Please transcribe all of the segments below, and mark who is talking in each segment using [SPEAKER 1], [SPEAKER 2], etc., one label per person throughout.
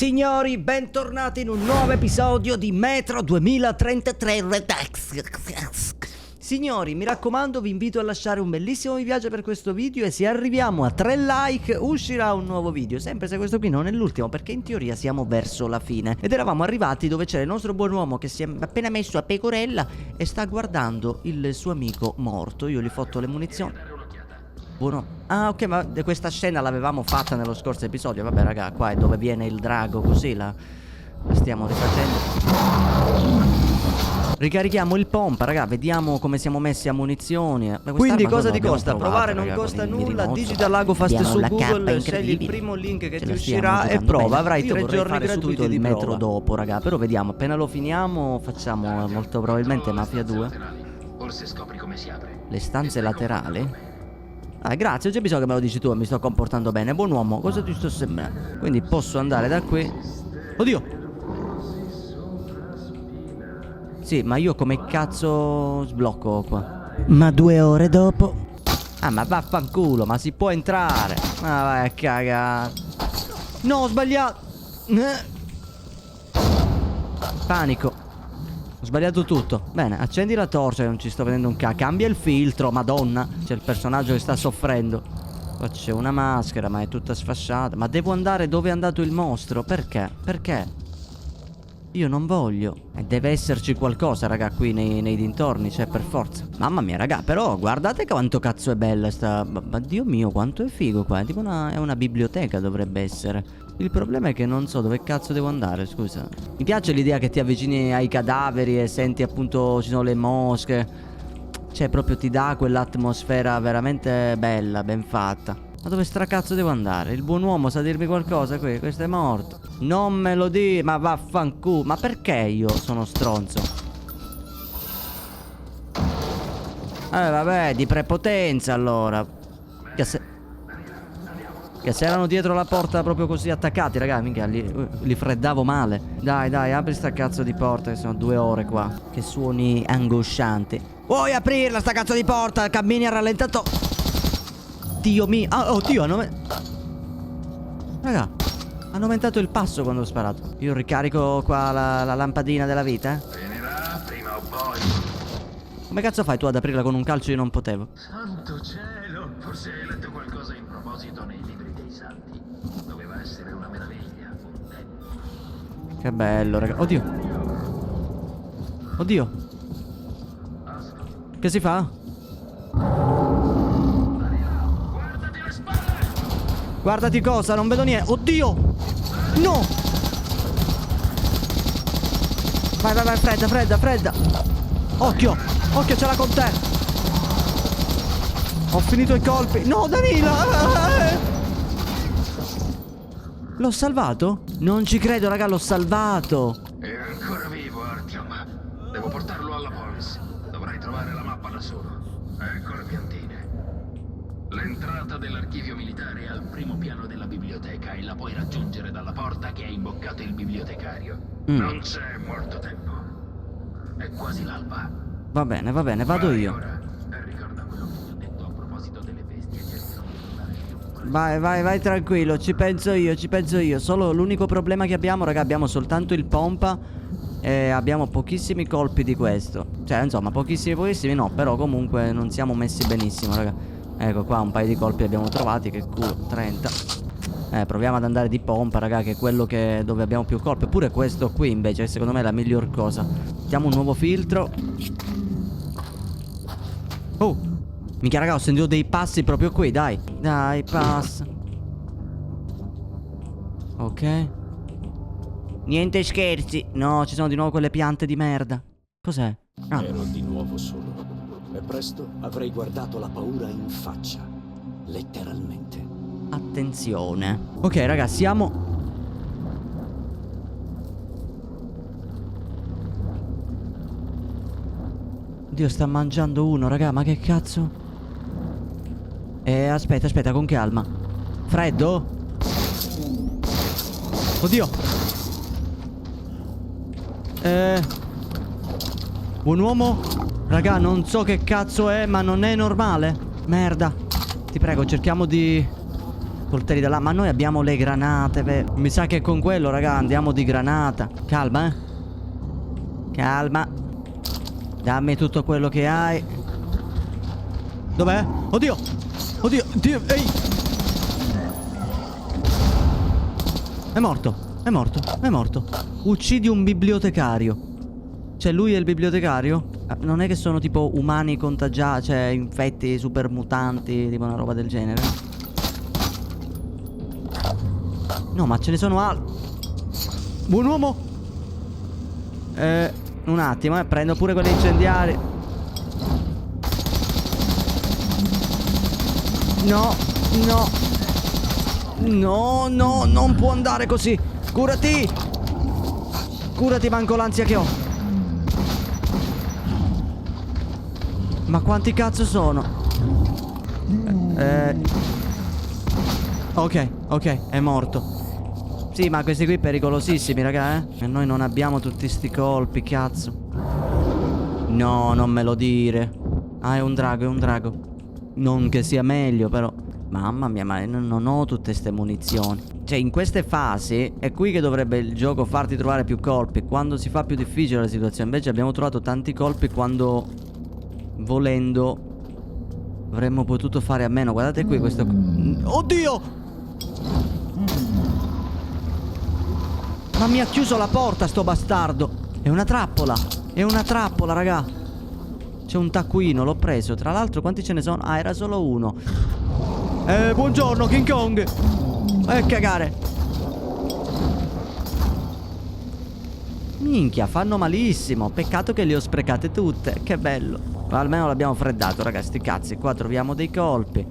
[SPEAKER 1] Signori, bentornati in un nuovo episodio di Metro 2033 Redux. Signori, mi raccomando, vi invito a lasciare un bellissimo mi piace per questo video e se arriviamo a 3 like uscirà un nuovo video. Sempre se questo qui non è l'ultimo, perché in teoria siamo verso la fine. Ed eravamo arrivati dove c'era il nostro buon uomo che si è appena messo a pecorella e sta guardando il suo amico morto. Io gli ho fatto le munizioni. Buono. Ah, ok, ma questa scena l'avevamo fatta nello scorso episodio. Vabbè, raga, qua è dove viene il drago, così la stiamo rifacendo. Ricarichiamo il pompa, raga, vediamo come siamo messi a munizioni. Quindi cosa ti costa? Provare non costa nulla, digita Lago Fast su Google, scegli il primo link che ti uscirà e prova. Avrai 3 giorni gratuiti di metro dopo, raga. Però vediamo, appena lo finiamo facciamo molto probabilmente Mafia 2.
[SPEAKER 2] Forse scopri come si apre.
[SPEAKER 1] Le stanze laterali? Ah, grazie, ho già bisogno che me lo dici tu e mi sto comportando bene. Buon uomo, cosa ti sto sembrando? Quindi posso andare da qui. Oddio! Sì, ma io come cazzo sblocco qua? Ma 2 ore dopo? Ah, ma vaffanculo, ma si può entrare? Ah, vai a cagare. No, ho sbagliato. Panico. Ho sbagliato tutto. Bene, accendi la torcia che non ci sto vedendo un cazzo. Cambia il filtro, madonna. C'è il personaggio che sta soffrendo. Qua c'è una maschera, ma è tutta sfasciata. Ma devo andare dove è andato il mostro? Perché? Perché? Io non voglio. E deve esserci qualcosa, raga, qui nei dintorni, cioè per forza. Mamma mia, raga, però guardate quanto cazzo è bella sta... Ma Dio mio, quanto è figo qua. È tipo è una biblioteca, dovrebbe essere. Il problema è che non so dove cazzo devo andare, scusa. Mi piace l'idea che ti avvicini ai cadaveri e senti appunto ci sono le mosche. Cioè proprio ti dà quell'atmosfera veramente bella, ben fatta. Ma dove stracazzo devo andare? Il buon uomo sa dirmi qualcosa qui? Questo è morto. Non me lo di, ma vaffanculo. Ma perché io sono stronzo? Vabbè, di prepotenza allora. Che se erano dietro la porta proprio così attaccati, raga, minchia, li freddavo male. Dai, dai, apri sta cazzo di porta, che sono 2 ore qua. Che suoni angoscianti. Vuoi aprirla sta cazzo di porta? Cammini a rallentato. Dio mio. Ah, oddio, raga, hanno aumentato il passo quando ho sparato. Io ricarico qua la lampadina della vita,
[SPEAKER 2] Finirà prima o poi.
[SPEAKER 1] Come cazzo fai tu ad aprirla con un calcio? Io non potevo.
[SPEAKER 2] Santo cielo, forse hai letto qualcosa in proposito nei libri dei santi. Doveva essere una meraviglia, un tempo.
[SPEAKER 1] Che bello, raga. Oddio. Oddio. Che si fa? Guardati cosa, non vedo niente. Oddio! No! Vai, vai, vai, fredda, fredda, fredda. Occhio, occhio, ce l'ha con te. Ho finito i colpi. No, Danila! L'ho salvato? Non ci credo, raga, l'ho salvato.
[SPEAKER 2] È ancora vivo, Artyom. Devo portarlo alla Polis. Dovrai trovare la mappa da solo. Ecco le piantine. L'entrata dell'archivio militare è al primo piano della biblioteca e la puoi raggiungere dalla porta che ha imboccato il bibliotecario. Non c'è molto tempo. È quasi l'alba.
[SPEAKER 1] Va bene, vado io.
[SPEAKER 2] Ora, ricorda quello che ti ho detto a proposito delle bestie.
[SPEAKER 1] Vai, vai, vai tranquillo, ci penso io. Solo l'unico problema che abbiamo, raga, abbiamo soltanto il pompa e abbiamo pochissimi colpi di questo. Cioè, insomma, pochissimi no, però comunque non siamo messi benissimo, raga. Ecco qua un paio di colpi abbiamo trovati, che culo, 30. Proviamo ad andare di pompa, raga, che è quello dove abbiamo più colpi. Eppure questo qui invece secondo me è la miglior cosa. Mettiamo un nuovo filtro. Oh, minchia, raga, ho sentito dei passi proprio qui, dai. Dai, passa. Ok. Niente scherzi. No, ci sono di nuovo quelle piante di merda. Cos'è? Ah.
[SPEAKER 3] Ero di nuovo solo. E presto avrei guardato la paura in faccia. Letteralmente.
[SPEAKER 1] Attenzione. Ok, raga, siamo... Dio, sta mangiando uno, raga, ma che cazzo? Aspetta, con calma. Freddo? Oddio. Buon uomo? Raga, non so che cazzo è, ma non è normale. Merda. Ti prego, cerchiamo di Coltelli da là. Ma noi abbiamo le granate, vero? Mi sa che con quello, raga, andiamo di granata. Calma, eh. Calma. Dammi tutto quello che hai. Dov'è? Oddio. Oddio. Dio. Ehi. È morto. È morto. È morto. Uccidi un bibliotecario. Cioè lui è il bibliotecario? Non è che sono tipo umani contagiati, cioè infetti, super mutanti, tipo una roba del genere? No, ma ce ne sono altri. Buon uomo. Un attimo, prendo pure quelli incendiari. No, no. No, no, non può andare così. Curati. Curati, manco l'ansia che ho. Ma quanti cazzo sono? Ok, ok, è morto. Sì, ma questi qui pericolosissimi, raga, eh? E noi non abbiamo tutti sti colpi, cazzo. No, non me lo dire. Ah, è un drago, è un drago. Non che sia meglio, però. Mamma mia, ma non ho tutte ste munizioni. Cioè, in queste fasi è qui che dovrebbe il gioco farti trovare più colpi, quando si fa più difficile la situazione. Invece abbiamo trovato tanti colpi quando, volendo, avremmo potuto fare a meno. Guardate qui questo... Oddio! Ma mi ha chiuso la porta sto bastardo. È una trappola. È una trappola, raga. C'è un taccuino, l'ho preso. Tra l'altro quanti ce ne sono? Ah, era solo uno. Buongiorno King Kong. Cagare. Minchia, fanno malissimo. Peccato che le ho sprecate tutte. Che bello. Ma almeno l'abbiamo freddato, ragazzi, sti cazzi. Qua troviamo dei colpi.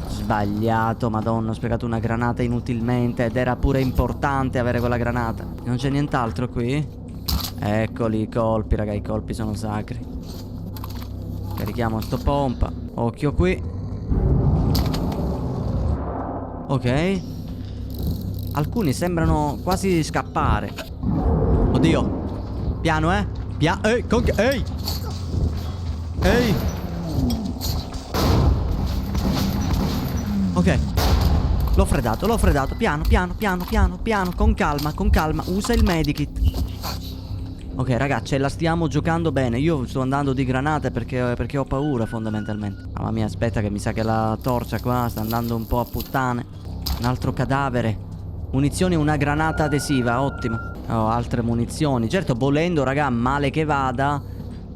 [SPEAKER 1] Sbagliato, madonna, ho sprecato una granata inutilmente. Ed era pure importante avere quella granata. Non c'è nient'altro qui? Eccoli i colpi, raga, i colpi sono sacri. Carichiamo sto pompa. Occhio qui. Ok. Alcuni sembrano quasi scappare. Oddio. Piano, ehi, ehi. Ehi. Ok. L'ho freddato. Piano, con calma. Usa il medikit. Ok, raga, ce la stiamo giocando bene. Io sto andando di granate perché ho paura, fondamentalmente. Mamma mia, aspetta che mi sa che la torcia qua sta andando un po' a puttane. Un altro cadavere. Munizioni, una granata adesiva, ottimo. Oh, altre munizioni. Certo, volendo, raga, male che vada,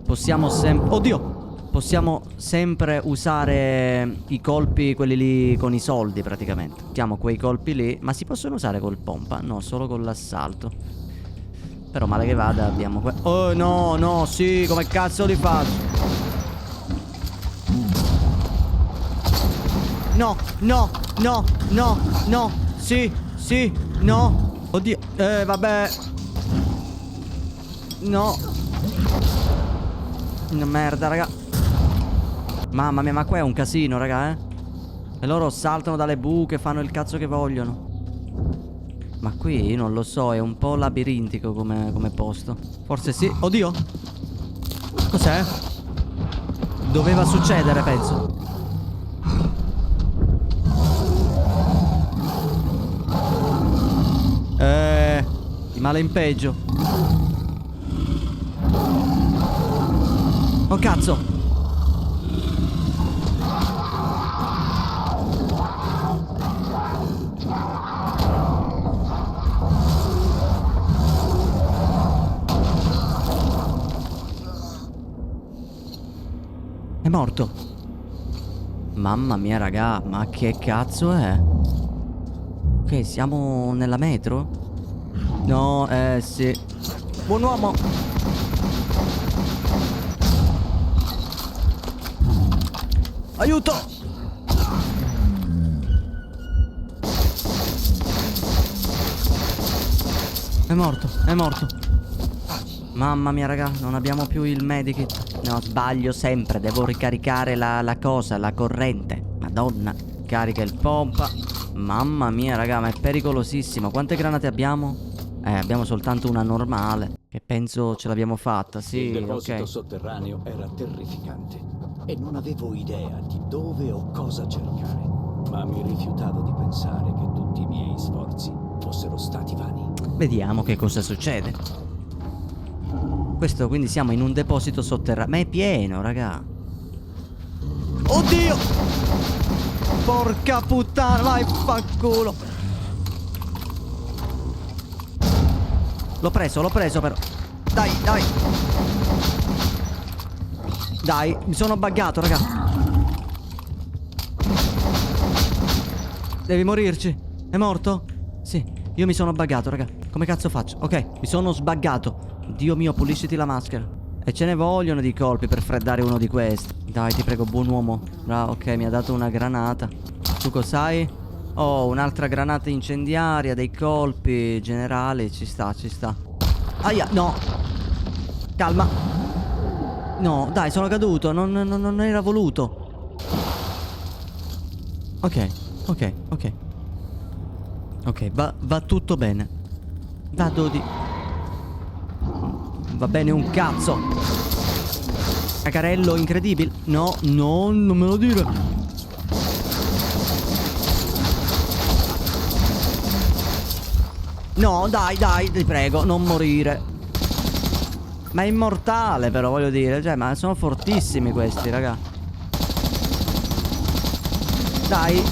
[SPEAKER 1] possiamo sempre... Oddio! Possiamo sempre usare i colpi, quelli lì con i soldi, praticamente. Usiamo quei colpi lì. Ma si possono usare col pompa? No, solo con l'assalto. Però male che vada abbiamo oh no, no, sì, come cazzo li faccio? No, sì, no. Oddio, vabbè. No. Una merda, raga. Mamma mia, ma qua è un casino, raga, E loro saltano dalle buche, fanno il cazzo che vogliono. Ma qui non lo so, è un po' labirintico come posto. Forse sì. Oddio. Cos'è? Doveva succedere, penso. Di male in peggio. Oh cazzo. È morto. Mamma mia, raga, ma che cazzo è? Ok, siamo nella metro? No, sì. Buon uomo. Aiuto. È morto. Mamma mia, raga, non abbiamo più il medikit. No, sbaglio sempre. Devo ricaricare la cosa, la corrente. Madonna. Carica il pompa. Mamma mia, raga, ma è pericolosissimo. Quante granate abbiamo? Abbiamo soltanto una normale. Che penso ce l'abbiamo fatta, sì,
[SPEAKER 3] il deposito
[SPEAKER 1] ok.
[SPEAKER 3] sotterraneo era terrificante e non avevo idea di dove o cosa cercare. Ma mi rifiutavo di pensare che tutti i miei sforzi fossero stati vani.
[SPEAKER 1] Vediamo che cosa succede. Questo quindi siamo in un deposito sotterraneo. Ma è pieno, raga. Oddio! Porca puttana, vai, fanculo. L'ho preso però. Dai, dai. Dai, mi sono buggato, raga. Devi morirci. È morto? Sì, io mi sono buggato, raga. Come cazzo faccio? Ok, mi sono sbaggato. Dio mio, pulisciti la maschera. E ce ne vogliono di colpi per freddare uno di questi. Dai, ti prego, buon uomo. Bravo, ok, mi ha dato una granata. Tu cos'hai? Oh, un'altra granata incendiaria, dei colpi generali. Ci sta, ci sta. Aia, no. Calma. No, dai, sono caduto. Non era voluto. Ok, ok, ok. Ok, va tutto bene. Vado di... Va bene un cazzo. Cacarello incredibile. No, no, non me lo dire. No, dai, dai, ti prego, non morire. Ma è immortale però, voglio dire. Cioè, ma sono fortissimi questi, raga. Dai.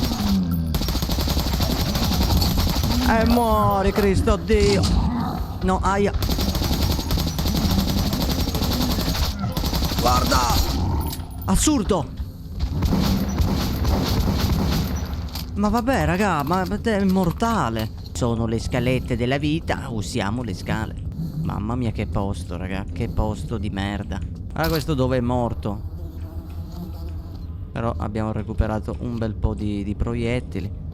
[SPEAKER 1] Muori, Cristo Dio. No, aia. Guarda. Assurdo. Ma vabbè, raga, ma è immortale. Sono le scalette della vita, usiamo le scale. Mamma mia che posto, raga, che posto di merda. Allora questo dove è morto. Però abbiamo recuperato un bel po' di proiettili.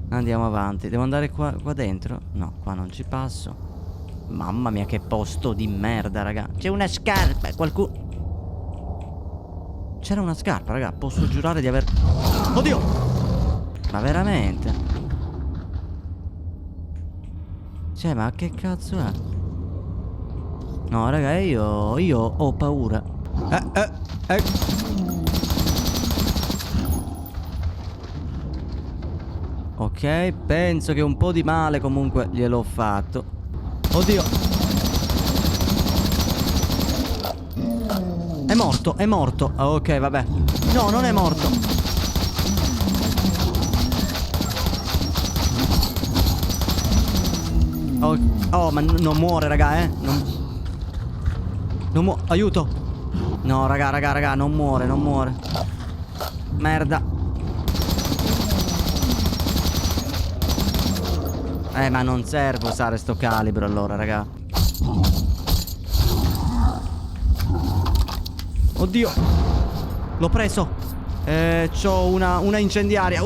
[SPEAKER 1] Andiamo avanti. Devo andare qua dentro? No, qua non ci passo. Mamma mia che posto di merda, raga. C'è una scarpa, qualcuno... C'era una scarpa, raga, posso giurare di aver... Oddio! Ma veramente? Cioè, ma che cazzo è? No, raga, io ho paura. Ok, penso che un po' di male comunque gliel'ho fatto. Oddio. È morto, è morto. Ok, vabbè. No, non è morto. Oh, ma non muore, raga, non muore. Aiuto. No, raga, non muore, non muore. Merda. Ma non serve usare sto calibro allora, raga. Oddio. L'ho preso. C'ho una incendiaria.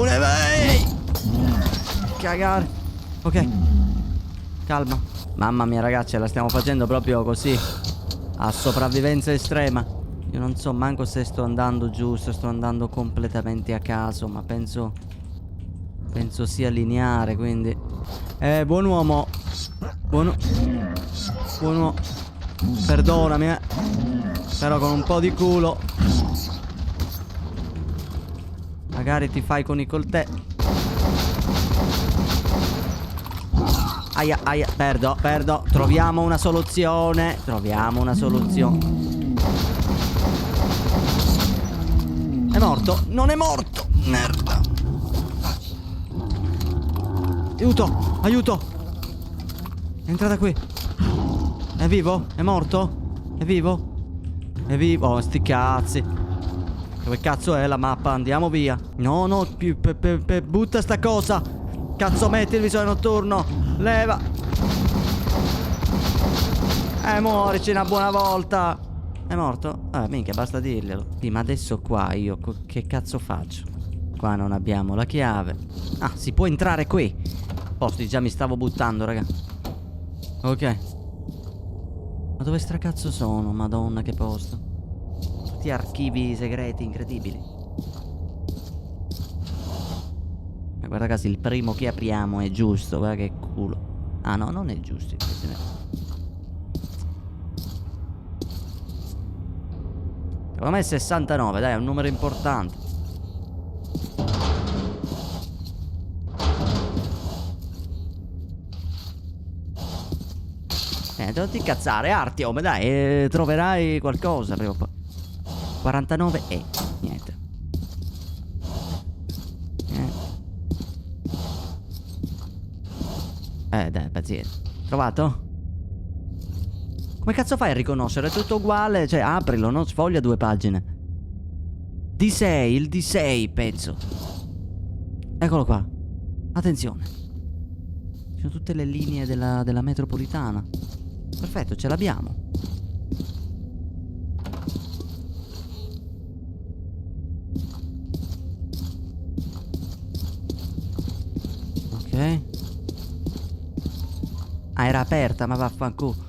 [SPEAKER 1] Cagare. Ok. Calma. Mamma mia, ragazzi, la stiamo facendo proprio così. A sopravvivenza estrema. Io non so manco se sto andando giusto. Sto andando completamente a caso. Ma penso sia lineare, quindi. Buon uomo. Buon uomo. Perdonami, però con un po' di culo magari ti fai con i coltelli. Aia, aia, perdo. Troviamo una soluzione. È morto? Non è morto. Merda. Aiuto. È entrata qui. È vivo? È morto? È vivo? Oh, sti cazzi. Dove cazzo è la mappa? Andiamo via. No, butta sta cosa. Cazzo, metti il visore notturno. Leva. Muorici una buona volta. È morto? Minchia, basta dirglielo. Sì, ma adesso qua io che cazzo faccio? Qua non abbiamo la chiave. Ah, si può entrare qui. Posti, già mi stavo buttando, raga. Ok. Ma dove stracazzo sono? Madonna, che posto. Tutti archivi segreti incredibili. Ma guarda caso, il primo che apriamo è giusto. Guarda che culo. Ah no, non è giusto. Secondo me è 69, dai, è un numero importante. Non ti cazzare, Artyom, dai, troverai qualcosa prima o poi. 49 e niente. Dai, pazienza. Trovato? Come cazzo fai a riconoscere? È tutto uguale. Cioè, aprilo, no? Sfoglia 2 pagine. D6, il D6, penso. Eccolo qua. Attenzione. Ci sono tutte le linee della metropolitana. Perfetto, ce l'abbiamo. Ok. Ah, era aperta, ma vaffanculo.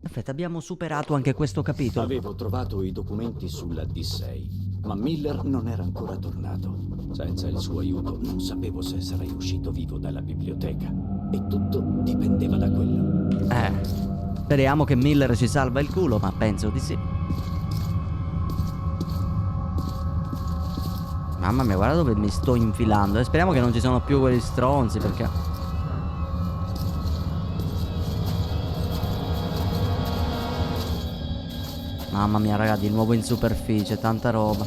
[SPEAKER 1] Perfetto, abbiamo superato anche questo capitolo.
[SPEAKER 3] Avevo trovato i documenti sulla D6, ma Miller non era ancora tornato. Senza il suo aiuto non sapevo se sarei uscito vivo dalla biblioteca. E tutto dipendeva da quello.
[SPEAKER 1] Speriamo che Miller ci salva il culo, ma penso di sì. Mamma mia, guarda dove mi sto infilando. Speriamo che non ci sono più quegli stronzi, perché... Mamma mia, raga, di nuovo in superficie, tanta roba.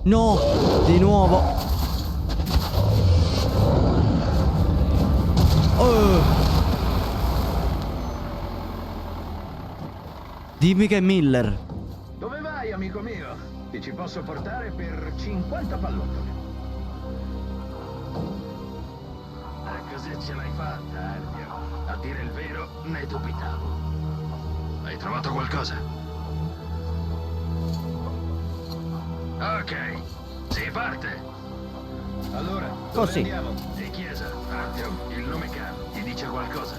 [SPEAKER 1] No, di nuovo. Dimmi che è Miller.
[SPEAKER 2] Dove vai, amico mio? Ti ci posso portare per 50 pallottole. Così ce l'hai fatta, Artyom. A dire il vero, ne dubitavo. Hai trovato qualcosa? Ok, si parte. Allora, dove
[SPEAKER 1] Così.
[SPEAKER 2] andiamo? Di chiesa, Artyom, il nome Khan ti dice qualcosa?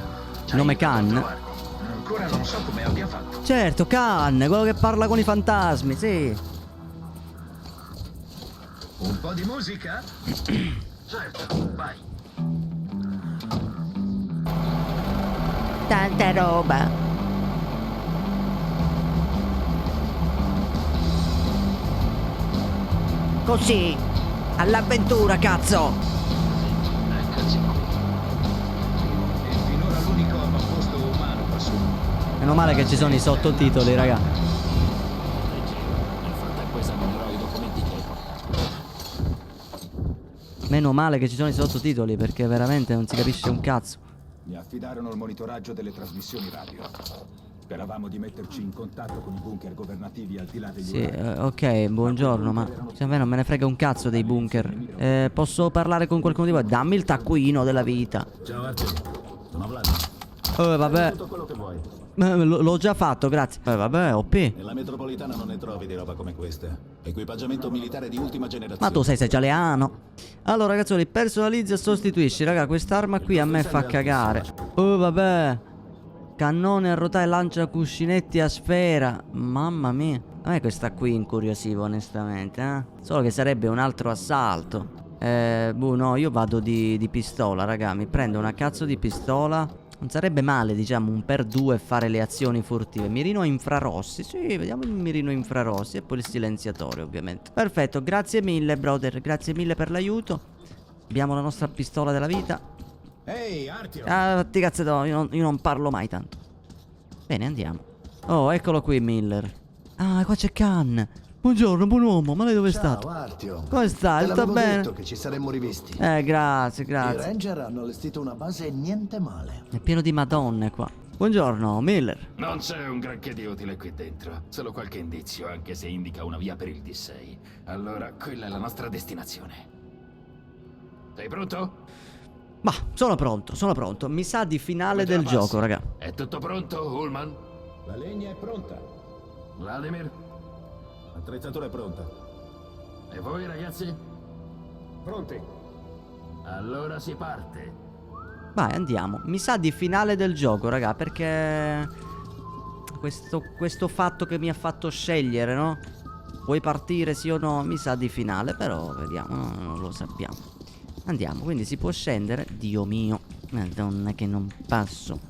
[SPEAKER 1] Nome Khan?
[SPEAKER 2] Ancora non so come abbia fatto.
[SPEAKER 1] Certo, Khan, quello che parla con i fantasmi, sì.
[SPEAKER 2] Un po' di musica? Certo, vai.
[SPEAKER 1] Tanta roba. Così, all'avventura, cazzo.
[SPEAKER 2] Eccoci qui. E finora l'unico avamposto umano qua su.
[SPEAKER 1] Meno male che ci sono i sottotitoli, raga.
[SPEAKER 3] Nel frattempo esaminerò i documenti che hai portato.
[SPEAKER 1] Meno male che ci sono i sottotitoli, perché veramente non si capisce un cazzo.
[SPEAKER 4] Mi affidarono il monitoraggio delle trasmissioni radio. Speravamo di metterci in contatto con i bunker governativi al di là degli
[SPEAKER 1] Sì,
[SPEAKER 4] urani.
[SPEAKER 1] ok, buongiorno, ma cioè, a me non me ne frega un cazzo dei bunker. Posso parlare con qualcuno di voi? Dammi il taccuino della vita.
[SPEAKER 3] Ciao Artyom, sono Vlad.
[SPEAKER 1] Vabbè,
[SPEAKER 3] Tutto quello che vuoi.
[SPEAKER 1] l'ho già fatto, grazie. Vabbè, OP.
[SPEAKER 3] Nella metropolitana non ne trovi di roba come questa. Equipaggiamento militare di ultima generazione.
[SPEAKER 1] Ma tu sei seggialeano. Allora, ragazzoli, personalizza e sostituisci. Raga, quest'arma qui a me fa cagare. Oh, vabbè. Cannone a rotaia lancia cuscinetti a sfera. Mamma mia. A me questa qui incuriosiva, onestamente, eh. Solo che sarebbe un altro assalto. No, io vado di pistola, raga. Mi prendo una cazzo di pistola. Non sarebbe male, diciamo, un per due fare le azioni furtive. Mirino a infrarossi. Sì, vediamo il mirino infrarossi. E poi il silenziatore, ovviamente. Perfetto, grazie mille, brother. Grazie mille per l'aiuto. Abbiamo la nostra pistola della vita.
[SPEAKER 4] Ehi, Artyom!
[SPEAKER 1] Ah, ti cazzo, io non parlo mai tanto. Bene, andiamo. Oh, eccolo qui, Miller. Ah, qua c'è Khan. Buongiorno, buon uomo, ma lei dove è stato?
[SPEAKER 5] Ciao Artyom.
[SPEAKER 1] Come stai?
[SPEAKER 5] Te
[SPEAKER 1] Sta
[SPEAKER 5] l'avevo
[SPEAKER 1] bene?
[SPEAKER 5] detto che ci saremmo rivisti.
[SPEAKER 1] Grazie,
[SPEAKER 5] I
[SPEAKER 1] grazie.
[SPEAKER 5] Ranger hanno allestito una base niente male.
[SPEAKER 1] È pieno di madonne qua. Buongiorno, Miller.
[SPEAKER 2] Non c'è un granché di utile qui dentro, solo qualche indizio, anche se indica una via per il D6. Allora, quella è la nostra destinazione. Sei pronto?
[SPEAKER 1] Ma, sono pronto. Mi sa di finale
[SPEAKER 2] Come te la
[SPEAKER 1] del
[SPEAKER 2] passi?
[SPEAKER 1] gioco, raga.
[SPEAKER 2] È tutto pronto, Ullman?
[SPEAKER 4] La legna è pronta.
[SPEAKER 2] Vladimir?
[SPEAKER 4] L'attrezzatura è pronta.
[SPEAKER 2] E voi, ragazzi?
[SPEAKER 4] Pronti?
[SPEAKER 2] Allora si parte.
[SPEAKER 1] Vai, andiamo. Mi sa di finale del gioco, raga, perché... Questo fatto che mi ha fatto scegliere, no? Vuoi partire sì o no? Mi sa di finale, però vediamo, no, non lo sappiamo. Andiamo, quindi si può scendere. Dio mio, madonna che non passo.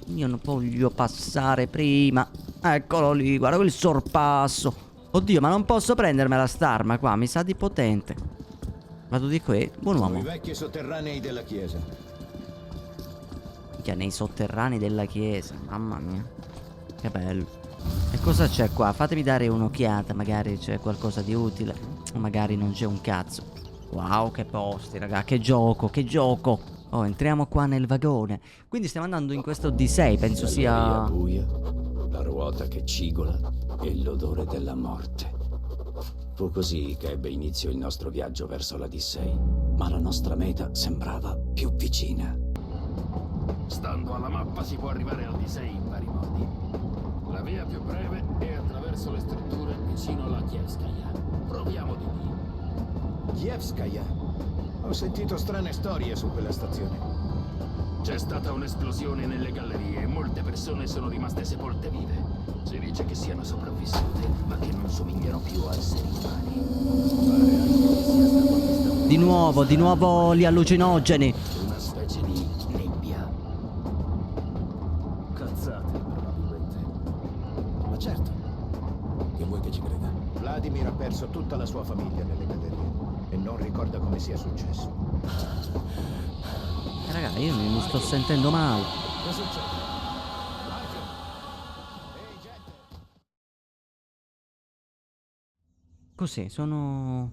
[SPEAKER 1] Io non voglio passare prima. Eccolo lì, guarda quel sorpasso. Oddio, ma non posso prendermela st'arma qua, mi sa di potente. Vado di qui. Buon uomo.
[SPEAKER 5] I vecchi sotterranei della chiesa.
[SPEAKER 1] Minchia, nei sotterranei della chiesa. Mamma mia. Che bello. E cosa c'è qua? Fatemi dare un'occhiata. Magari c'è qualcosa di utile. O magari non c'è un cazzo. Wow, che posti, raga. Che gioco, che gioco. Oh, entriamo qua nel vagone. Quindi stiamo andando in questo D6. Penso sia...
[SPEAKER 3] Galleria buia, la ruota che cigola e l'odore della morte. Fu così che ebbe inizio il nostro viaggio verso la D6, ma la nostra meta sembrava più vicina.
[SPEAKER 2] Stando alla mappa si può arrivare al D6 in vari modi. La via più breve è attraverso le strutture vicino alla Kievskaya. Proviamo di lì.
[SPEAKER 5] Kievskaya. Ho sentito strane storie su quella stazione.
[SPEAKER 2] C'è stata un'esplosione nelle gallerie e molte persone sono rimaste sepolte vive. Si dice che siano sopravvissute, ma che non somigliano più a esseri umani.
[SPEAKER 1] Di nuovo gli allucinogeni.
[SPEAKER 2] Una specie di nebbia. Cazzate, probabilmente.
[SPEAKER 5] Ma certo.
[SPEAKER 3] Che vuoi che ci creda?
[SPEAKER 5] Vladimir ha perso tutta la sua famiglia nelle gallerie e non ricorda come sia successo.
[SPEAKER 1] Raga, io mi sto sentendo male.
[SPEAKER 5] Cosa succede?
[SPEAKER 1] Così, sono...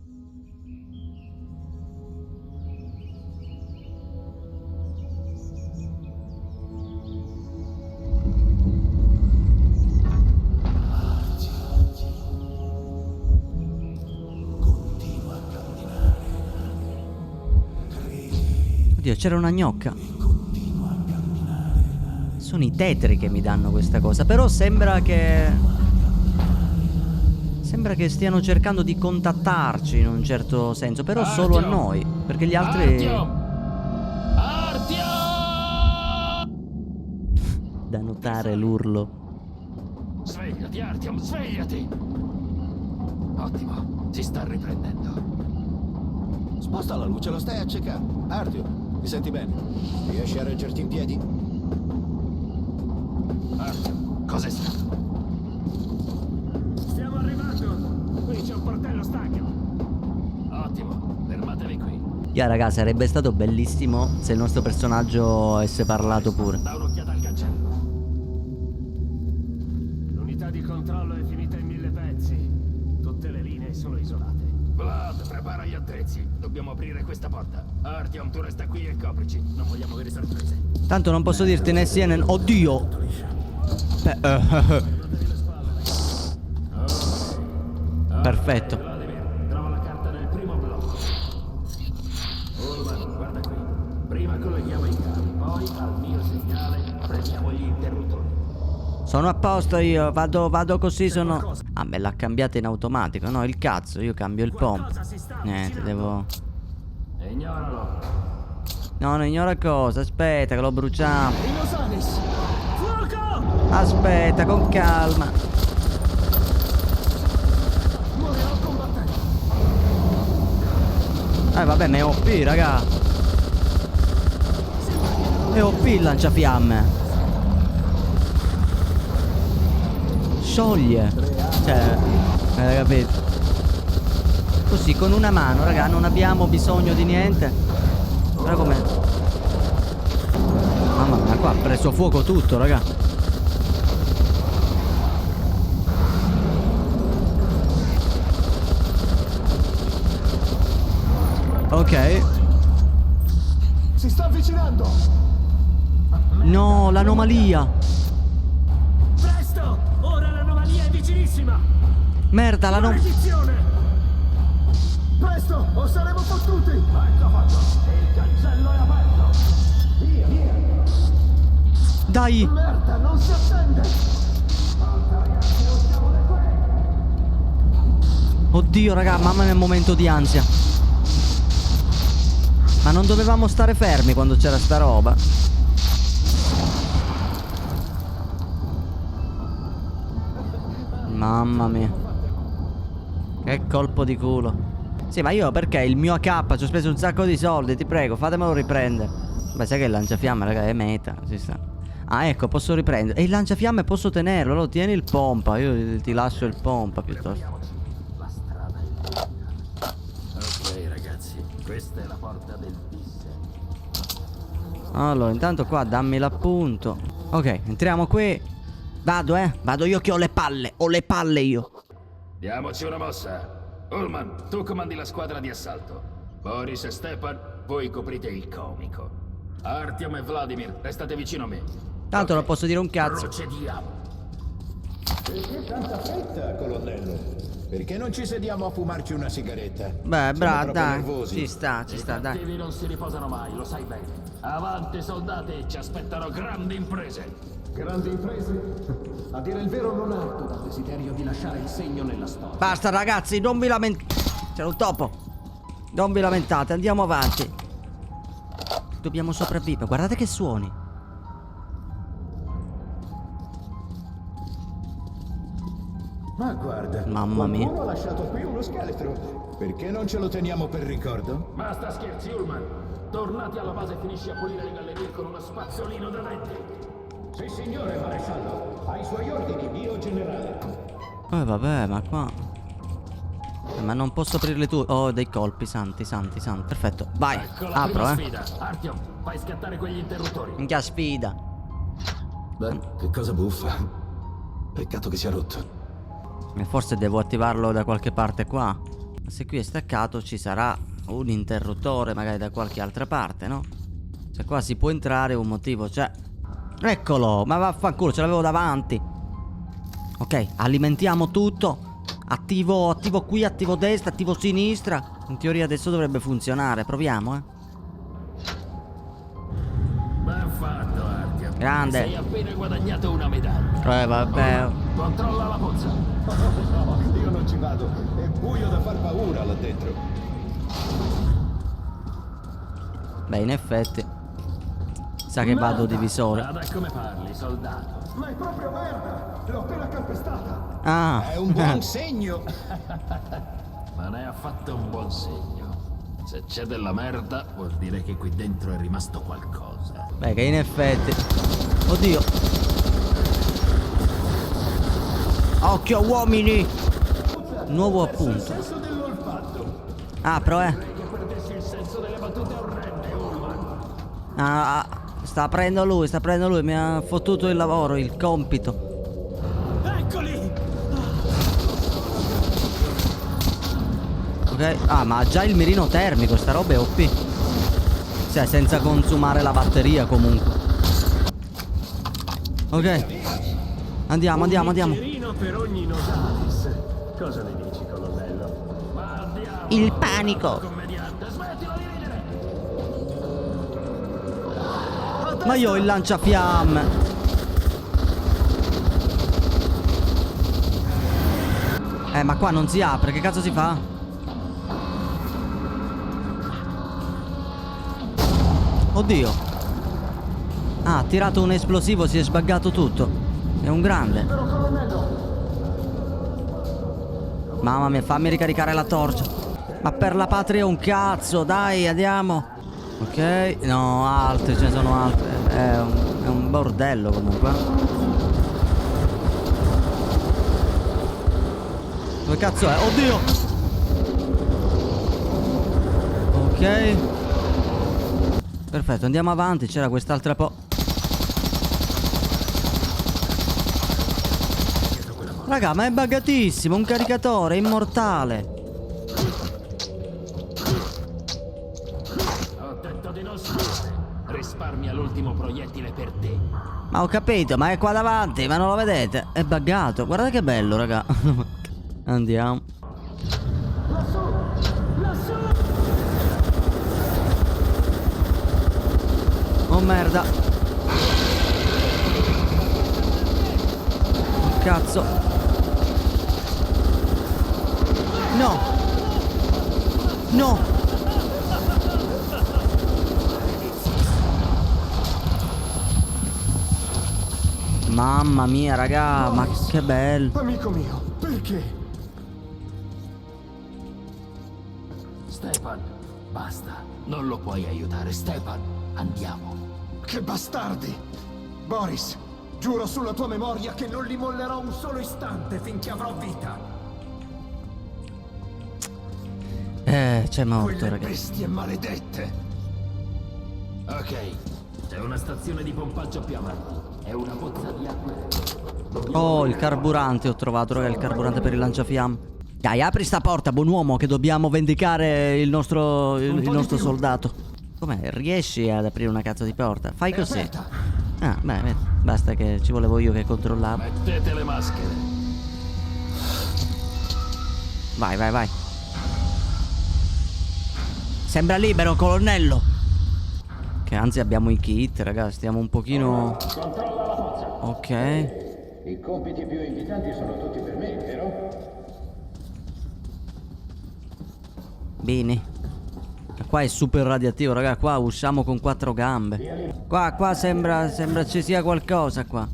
[SPEAKER 1] Oddio, c'era una gnocca. Sono i tetri che mi danno questa cosa. Però sembra che stiano cercando di contattarci in un certo senso. Però solo a noi. Perché gli altri... Da notare l'urlo.
[SPEAKER 2] Svegliati, Artyom, svegliati! Ottimo, si sta riprendendo.
[SPEAKER 5] Sposta la luce, lo stai accecando. Artyom, ti senti bene? Riesci a reggerti in piedi?
[SPEAKER 2] Artyom, cos'è stato? Stiamo arrivando! Qui c'è un portello stagno! Ottimo, fermatevi qui.
[SPEAKER 1] Ya raga, sarebbe stato bellissimo se il nostro personaggio avesse parlato pure.
[SPEAKER 2] Da un'occhiata al cancello. L'unità di controllo è finita in 1000 pezzi. Tutte le linee sono isolate. Vlad, prepara gli attrezzi. Dobbiamo aprire questa porta. Artyom, tu resta qui e coprici. Non vogliamo avere sorprese.
[SPEAKER 1] Tanto non posso dirti né sì né... Oddio! Perfetto.
[SPEAKER 2] Vladimir, trova la carta nel primo blocco. Ulman, guarda qui. Prima colleghiamo i cavi, poi al mio segnale prendiamo gli interruttori.
[SPEAKER 1] Sono a posto io, vado così, sono... Ah, me l'ha cambiata in automatico. No, il cazzo, io cambio il pomp. Niente, devo...
[SPEAKER 2] Ignoralo.
[SPEAKER 1] No, non ignora cosa, aspetta che lo bruciamo.
[SPEAKER 2] Fuoco!
[SPEAKER 1] Aspetta, con calma.
[SPEAKER 2] Morirò combattendo.
[SPEAKER 1] Vabbè, ma è OP, raga. È OP il lanciafiamme. Scioglie. Cioè, capito? Così, con una mano, raga, non abbiamo bisogno di niente. Guarda com'è. Mamma mia, qua ha preso fuoco tutto, raga. Ok.
[SPEAKER 5] Si sta avvicinando!
[SPEAKER 1] No, l'anomalia.
[SPEAKER 2] Presto! Ora l'anomalia è vicinissima!
[SPEAKER 1] Merda, l'anomalia.
[SPEAKER 2] Maledizione!
[SPEAKER 5] Presto, o saremo fottuti!
[SPEAKER 2] Ecco fatto! Il cancello è aperto! Via, via!
[SPEAKER 1] Dai.
[SPEAKER 5] Merda, non si accende!
[SPEAKER 1] Oddio, raga, mamma mia, è un momento di ansia. Ma non dovevamo stare fermi quando c'era sta roba? Mamma mia. Che colpo di culo. Sì, ma io perché il mio AK ci ho speso un sacco di soldi, ti prego, fatemelo riprendere. Beh, sai che il lanciafiamme, raga, è meta, si sta. Ah, ecco, posso riprendere. E il lanciafiamme posso tenerlo, allora tieni il pompa, io ti lascio il pompa piuttosto.
[SPEAKER 2] Ok ragazzi, Questa è la porta del disse.
[SPEAKER 1] Allora, intanto qua dammi l'appunto. Ok, entriamo qui. Vado, vado io che ho le palle io.
[SPEAKER 2] Diamoci una mossa. Ullman, tu comandi la squadra di assalto. Boris e Stepan, voi coprite il comico. Artyom e Vladimir, restate vicino a me.
[SPEAKER 1] Tanto non posso dire un cazzo.
[SPEAKER 2] Procediamo.
[SPEAKER 5] Perché tanta fretta, colonnello? Perché non ci sediamo a fumarci una sigaretta?
[SPEAKER 1] Beh,
[SPEAKER 5] Siamo
[SPEAKER 1] bravo,
[SPEAKER 5] troppo
[SPEAKER 1] dai.
[SPEAKER 5] nervosi.
[SPEAKER 1] Ci sta,
[SPEAKER 2] I
[SPEAKER 1] dai.
[SPEAKER 2] cattivi non si riposano mai, lo sai bene. Avanti, soldati, ci aspettano grandi imprese.
[SPEAKER 5] Grandi imprese? A dire il vero non arco dal desiderio di lasciare il segno nella storia.
[SPEAKER 1] Basta ragazzi, non vi lamentate. C'è un topo. Non vi lamentate, andiamo avanti. Dobbiamo sopravvivere, guardate che suoni.
[SPEAKER 5] Ma guarda,
[SPEAKER 1] Mamma mia.
[SPEAKER 5] qualcuno ha lasciato qui uno scheletro. Perché non ce lo teniamo per ricordo?
[SPEAKER 2] Basta scherzi, Ullman. Tornati alla base e finisci a pulire le gallerie con uno spazzolino da denti.
[SPEAKER 5] Sì, signore maresciallo. Ai suoi ordini, mio generale.
[SPEAKER 1] Vabbè, ma qua. Ma non posso aprirle tu. Oh, dei colpi, santi. Perfetto, vai,
[SPEAKER 2] Ecco la
[SPEAKER 1] apro,
[SPEAKER 2] prima sfida. Artyom, fai scattare quegli interruttori.
[SPEAKER 1] Minchia sfida.
[SPEAKER 3] Beh, che cosa buffa. Peccato che sia rotto.
[SPEAKER 1] E forse devo attivarlo da qualche parte qua. Ma se qui è staccato ci sarà un interruttore magari da qualche altra parte, no? Se qua si può entrare un motivo c'è. Eccolo, ma vaffanculo, ce l'avevo davanti. Ok, alimentiamo tutto. Attivo qui, attivo destra, attivo sinistra. In teoria adesso dovrebbe funzionare. Proviamo,
[SPEAKER 2] Ben fatto, Artyom.
[SPEAKER 1] Grande.
[SPEAKER 2] Sei appena guadagnato una medaglia.
[SPEAKER 1] Vabbè.
[SPEAKER 2] Controlla la pozza.
[SPEAKER 5] No, io non ci vado. È buio da far paura là dentro.
[SPEAKER 1] Beh, in effetti. Sa che vado divisore.
[SPEAKER 2] Guarda come parli, soldato.
[SPEAKER 5] Ma è proprio merda! L'ho appena calpestata!
[SPEAKER 1] Ah.
[SPEAKER 5] È un buon segno!
[SPEAKER 2] Non è affatto un buon segno. Se c'è della merda, vuol dire che qui dentro è rimasto qualcosa.
[SPEAKER 1] Beh, che in effetti. Oddio. Occhio uomini. Nuovo appunto.
[SPEAKER 5] Senso dell'olfatto!
[SPEAKER 1] Apro,
[SPEAKER 2] Che perdessi il senso delle battute orrende, Ullman.
[SPEAKER 1] Sta aprendo lui, mi ha fottuto il lavoro, il compito.
[SPEAKER 5] Eccoli!
[SPEAKER 1] Ok, ma ha già il mirino termico, sta roba è OP. Cioè, senza consumare la batteria comunque. Ok. Andiamo.
[SPEAKER 5] Cerino per ogni notalis. Cosa ne dici, colonnello?
[SPEAKER 2] Ma andiamo.
[SPEAKER 1] Il panico.
[SPEAKER 2] Commediante, smettila di ridere.
[SPEAKER 1] Ma io ho il lanciafiamme. Ma qua non si apre, che cazzo si fa? Oddio. Ha tirato un esplosivo, si è sbaggato tutto. È un grande. Mamma mia, fammi ricaricare la torcia. Ma per la patria un cazzo, dai, andiamo. Ok, no, altri, ce ne sono altri. È un bordello comunque. Dove cazzo è? Oddio! Ok. Perfetto, andiamo avanti, c'era quest'altra Raga, ma è buggatissimo, un caricatore, è immortale.
[SPEAKER 2] Ho detto di non scrivere. Risparmia l'ultimo proiettile per te.
[SPEAKER 1] Ma ho capito, ma è qua davanti, ma non lo vedete? È buggato, guardate che bello, raga. Andiamo. Oh merda. Oh, cazzo. No. No. Mamma mia, raga, ma che bello.
[SPEAKER 5] Amico mio, perché?
[SPEAKER 2] Stepan, basta. Non lo puoi aiutare, Stepan. Andiamo.
[SPEAKER 5] Che bastardi! Boris, giuro sulla tua memoria che non li mollerò un solo istante finché avrò vita.
[SPEAKER 1] C'è morto,
[SPEAKER 5] Quelle
[SPEAKER 1] ragazzi.
[SPEAKER 5] bestie maledette.
[SPEAKER 2] Ok, c'è una stazione di pompaggio più avanti. È una pozza di acqua.
[SPEAKER 1] Oh, il carburante ho trovato, raga, il carburante per il lanciafiamme. Dai, apri sta porta, buon uomo, che dobbiamo vendicare il nostro soldato. Com'è? Riesci ad aprire una cazzo di porta? Fai così. Ah, beh, vedi, basta che ci volevo io che controllavo.
[SPEAKER 2] Mettete le maschere.
[SPEAKER 1] Vai, vai, vai. Sembra libero, colonnello. Che anzi abbiamo i kit, ragazzi, stiamo un pochino... Ok.
[SPEAKER 5] I compiti più invitanti sono tutti per me, vero?
[SPEAKER 1] Bene. Qua è super radioattivo, raga. Qua usciamo con 4 gambe. Qua sembra ci sia qualcosa qua.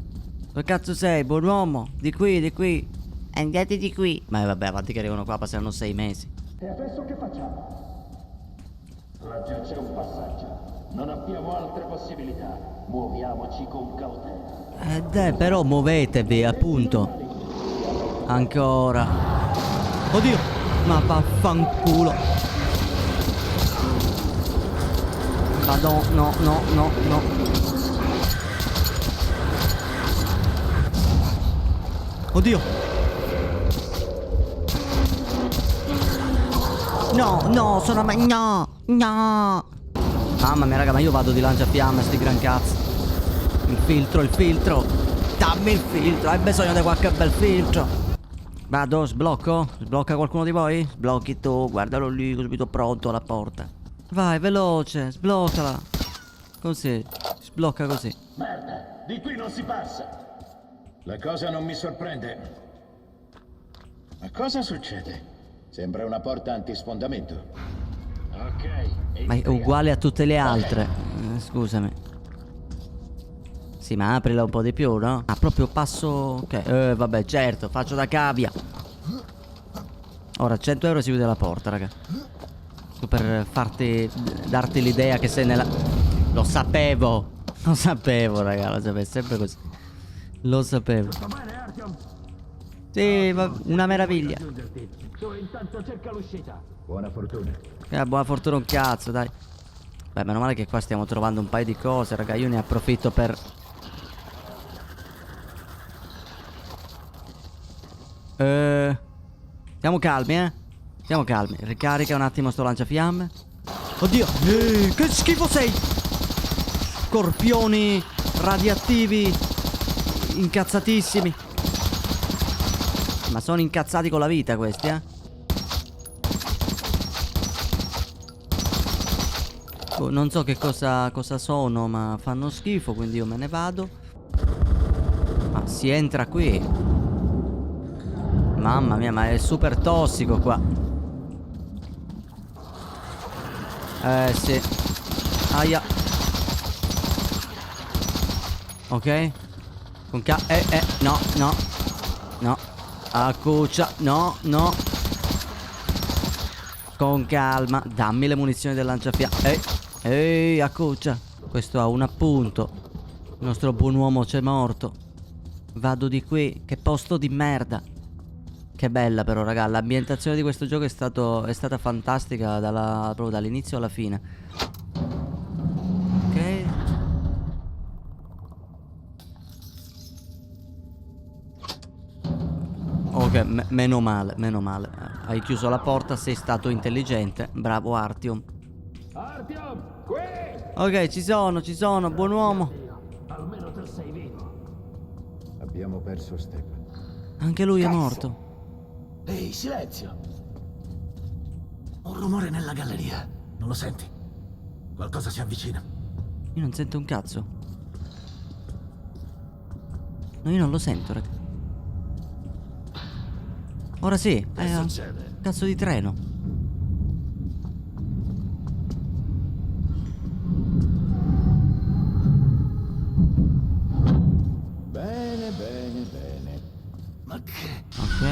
[SPEAKER 1] Dove cazzo sei, buon uomo? Di qui, di qui. Andate di qui. Ma vabbè, avanti che arrivano qua, passeranno 6 mesi.
[SPEAKER 5] E adesso che facciamo?
[SPEAKER 2] Laggiù c'è un passaggio. Non abbiamo altre possibilità. Muoviamoci con cautela.
[SPEAKER 1] Però muovetevi, appunto. Ancora. Oddio. Ma vaffanculo. Madonna, no. Oddio. No, sono no. Mamma mia, raga, ma io vado di lanciafiamme, sti gran cazzo. Il filtro. Dammi il filtro, hai bisogno di qualche bel filtro. Vado, sblocco? Sblocca qualcuno di voi? Sblocchi tu, guardalo lì, subito pronto alla porta. Vai, veloce, sbloccala. Così, sblocca così.
[SPEAKER 5] Merda, di qui non si passa. La cosa non mi sorprende. Ma cosa succede? Sembra una porta antisfondamento.
[SPEAKER 2] Ok.
[SPEAKER 1] Ma è uguale a tutte le altre. Scusami. Sì, ma aprila un po' di più, no? Ah, proprio passo... Ok, vabbè, certo, faccio da cavia. Ora, 100 euro si chiude la porta, raga. Per darti l'idea che sei nella... Lo sapevo, raga, lo sapevo, sempre così. Lo sapevo. Sì, una meraviglia.
[SPEAKER 2] Tu intanto cerca l'uscita.
[SPEAKER 5] Buona fortuna.
[SPEAKER 1] Buona fortuna un cazzo, dai. Beh, meno male che qua stiamo trovando un paio di cose, raga. Io ne approfitto per... Stiamo calmi, Stiamo calmi. Ricarica un attimo sto lanciafiamme. Oddio, che schifo sei. Scorpioni radioattivi incazzatissimi. Ma sono incazzati con la vita questi, Non so che cosa sono, ma fanno schifo, quindi io me ne vado. Ma si entra qui. Mamma mia, ma è super tossico qua. Sì. Aia. Ok. Con no. Accuccia. No. Con calma. Dammi le munizioni del lanciafiamme. Ehi, accuccia. Questo ha un appunto. Il nostro buon uomo c'è morto. Vado di qui. Che posto di merda. Che bella però, raga. L'ambientazione di questo gioco è stata fantastica proprio dall'inizio alla fine. Ok. Ok, meno male. Hai chiuso la porta, sei stato intelligente. Bravo Artyom.
[SPEAKER 2] Artyom, qui!
[SPEAKER 1] Ok, ci sono, buon uomo.
[SPEAKER 2] Almeno tu sei vivo.
[SPEAKER 5] Abbiamo perso Stepan.
[SPEAKER 1] Anche lui è morto.
[SPEAKER 6] Ehi, silenzio! Un rumore nella galleria. Non lo senti? Qualcosa si avvicina.
[SPEAKER 1] Io non sento un cazzo. No, io non lo sento, raga. Ora sì, è un cazzo di treno.
[SPEAKER 5] Bene.
[SPEAKER 6] Ma che?
[SPEAKER 1] Ok.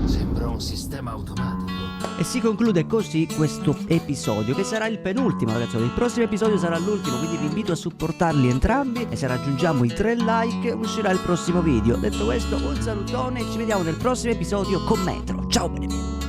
[SPEAKER 2] Sembra un sistema automatico.
[SPEAKER 1] E si conclude così questo episodio, che sarà il penultimo, ragazzi. Il prossimo episodio sarà l'ultimo, quindi vi invito a supportarli entrambi. E se raggiungiamo i 3 like uscirà il prossimo video. Detto questo, un salutone e ci vediamo nel prossimo episodio con Metro. Ciao bene.